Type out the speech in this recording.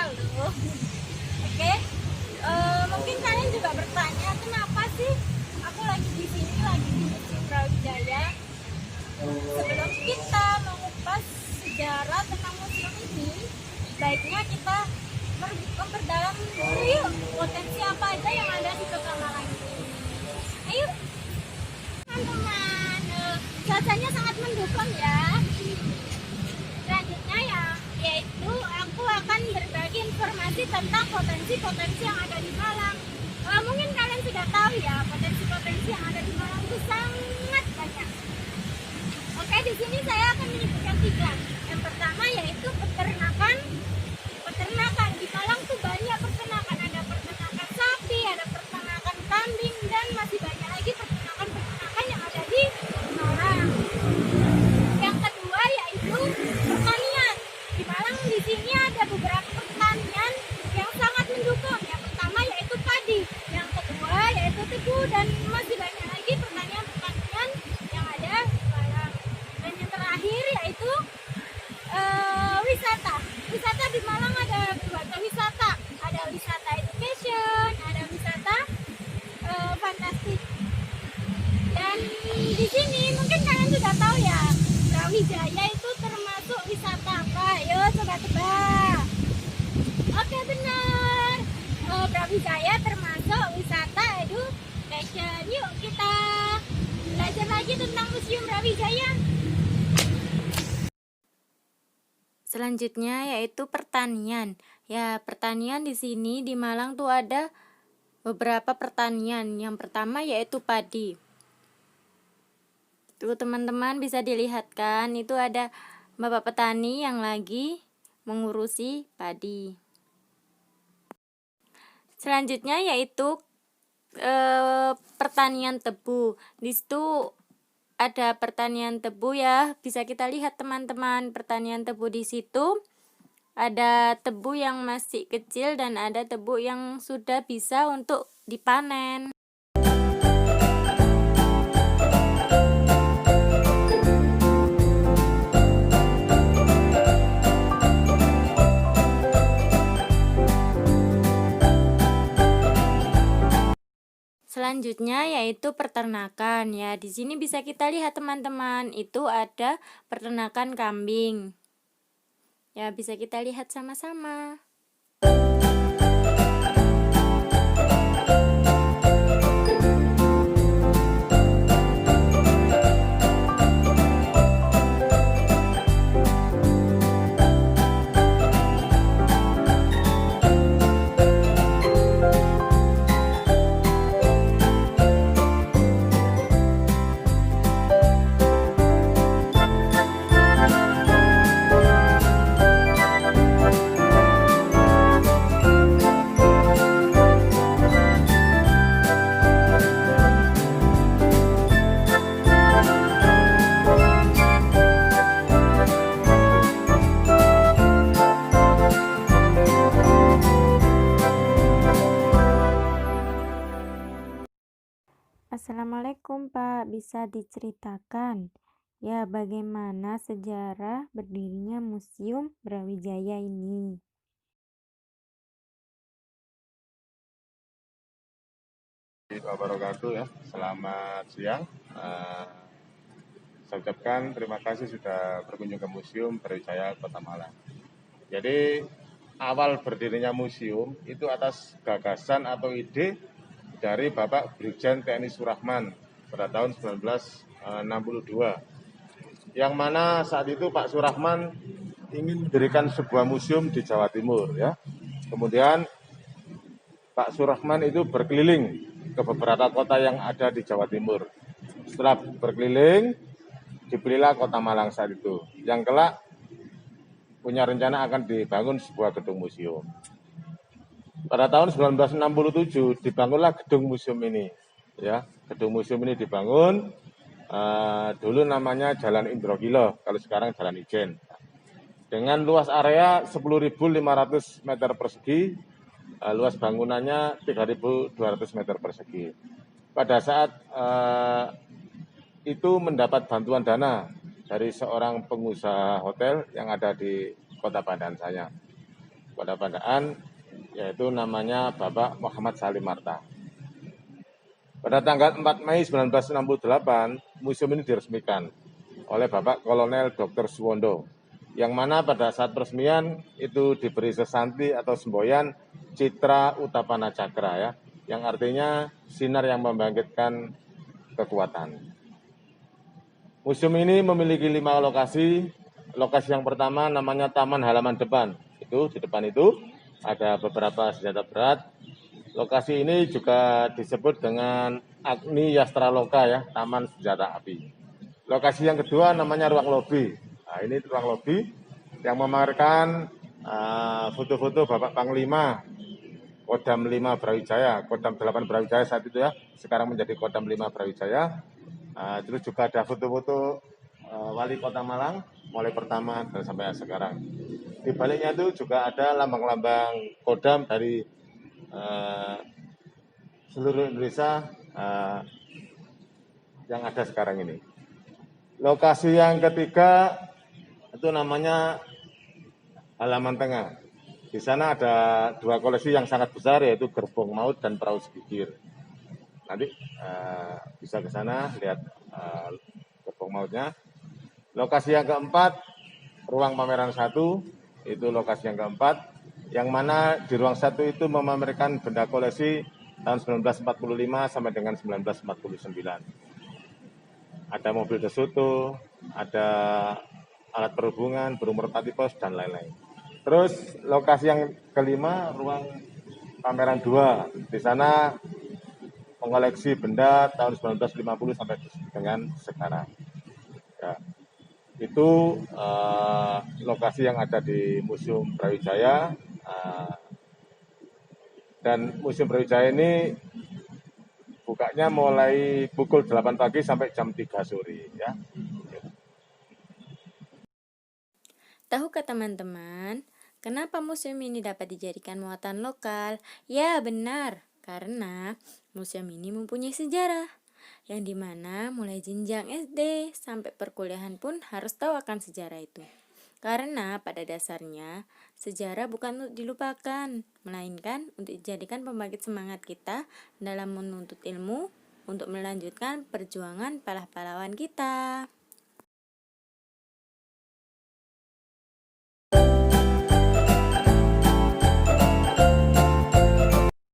mahal loh. Oke, mungkin kalian juga bertanya kenapa sih aku lagi di sini, lagi di Museum Brawijaya. Sebelum kita mengupas sejarah tentang museum ini, baiknya kita memperdalam dulu yuk potensi apa aja yang ada di Kota Malang ini. Ayo teman-teman, cuacanya sangat mendukung ya. Selanjutnya yaitu aku akan berbagi informasi tentang potensi-potensi yang ada di Malang. Mungkin kalian sudah tahu ya, potensi-potensi yang ada di Malang itu sangat banyak. Oke, di sini saya akan menyebutkan 3. Yang pertama yaitu peternakan. Peternakan di Malang tuh banyak peternakan, ada peternakan sapi, ada peternakan kambing, dan masih banyak lagi peternakan yang ada di Malang. Yang kedua yaitu pertanian. Di Malang di sini ada beberapa pertanian yang sangat mendukung. Yang pertama yaitu padi, yang kedua yaitu tebu, dan masih banyak lagi pertanian-pertanian yang ada di Malang. Dan yang terakhir yaitu wisata. Wisata di Malang ada berbagai wisata. Ada wisata education, ada wisata fantastik. Dan di sini mungkin kalian sudah tahu ya, Brawijaya itu termasuk wisata apa? Ayo coba tebak. Oke, benar. Brawijaya termasuk wisata education. Yuk kita belajar lagi tentang Museum Brawijaya. Selanjutnya yaitu pertanian. Ya, pertanian di sini di Malang tuh ada beberapa pertanian. Yang pertama yaitu padi. Tuh teman-teman bisa dilihat kan, itu ada bapak petani yang lagi mengurusi padi. Selanjutnya yaitu pertanian tebu. Di situ ada pertanian tebu ya, bisa kita lihat teman-teman. Pertanian tebu di situ ada tebu yang masih kecil dan ada tebu yang sudah bisa untuk dipanen. Selanjutnya yaitu peternakan. Ya, di sini bisa kita lihat teman-teman, itu ada peternakan kambing. Ya, bisa kita lihat sama-sama. Assalamualaikum Pak, bisa diceritakan ya bagaimana sejarah berdirinya Museum Brawijaya ini? Wabarakatuh ya, selamat siang. Saya ucapkan terima kasih sudah berkunjung ke Museum Brawijaya Kota Malang. Jadi awal berdirinya museum itu atas gagasan atau ide dari Bapak Brigjen TNI Surahman pada tahun 1962. Yang mana saat itu Pak Surahman ingin mendirikan sebuah museum di Jawa Timur ya. Kemudian Pak Surahman itu berkeliling ke beberapa kota yang ada di Jawa Timur. Setelah berkeliling, dipilihlah Kota Malang saat itu. Yang kelak punya rencana akan dibangun sebuah gedung museum. Pada tahun 1967 dibangunlah gedung museum ini. Ya, gedung museum ini dibangun. Dulu namanya Jalan Indrogilo, kalau sekarang Jalan Ijen. Dengan luas area 10.500 meter persegi, luas bangunannya 3.200 meter persegi. Pada saat itu mendapat bantuan dana dari seorang pengusaha hotel yang ada di Kota Pandan saya. pada Pandaan, yaitu namanya Bapak Muhammad Salim Marta. Pada tanggal 4 Mei 1968, museum ini diresmikan oleh Bapak Kolonel Dr. Suwondo, yang mana pada saat peresmian itu diberi sesanti atau semboyan Citra Utapana Cakra, ya, yang artinya sinar yang membangkitkan kekuatan. Museum ini memiliki 5 lokasi. Lokasi yang pertama namanya Taman Halaman Depan. Itu di depan itu ada beberapa senjata berat. Lokasi ini juga disebut dengan Agni Yastraloka, ya, Taman Senjata Api. Lokasi yang kedua namanya ruang lobi. Nah, ini ruang lobi yang memamerkan foto-foto Bapak Panglima Kodam 5 Brawijaya, Kodam 8 Brawijaya saat itu, ya, sekarang menjadi Kodam 5 Brawijaya. Terus juga ada foto-foto Wali Kota Malang mulai pertama dan sampai sekarang. Di baliknya itu juga ada lambang-lambang Kodam dari seluruh Indonesia yang ada sekarang ini. Lokasi yang ketiga itu namanya Halaman Tengah. Di sana ada 2 koleksi yang sangat besar, yaitu Gerbong Maut dan Perahu Segigir. Nanti bisa ke sana lihat Gerbong Mautnya. Lokasi yang keempat, ruang pameran 1, itu lokasi yang keempat, yang mana di ruang 1 itu memamerkan benda koleksi tahun 1945 sampai dengan 1949. Ada mobil De Soto, ada alat perhubungan, burung merpati pos, dan lain-lain. Terus lokasi yang kelima, ruang pameran 2. Di sana mengoleksi benda tahun 1950 sampai dengan sekarang. Ya. Itu lokasi yang ada di Museum Brawijaya, dan Museum Brawijaya ini bukanya mulai pukul 8 pagi sampai jam 3 sore, ya. Tahukah teman-teman, kenapa museum ini dapat dijadikan muatan lokal? Ya, benar, karena museum ini mempunyai sejarah, yang dimana mulai jenjang SD sampai perkuliahan pun harus tahu akan sejarah itu. Karena pada dasarnya, sejarah bukan untuk dilupakan, melainkan untuk dijadikan pembangkit semangat kita dalam menuntut ilmu untuk melanjutkan perjuangan pahlawan kita.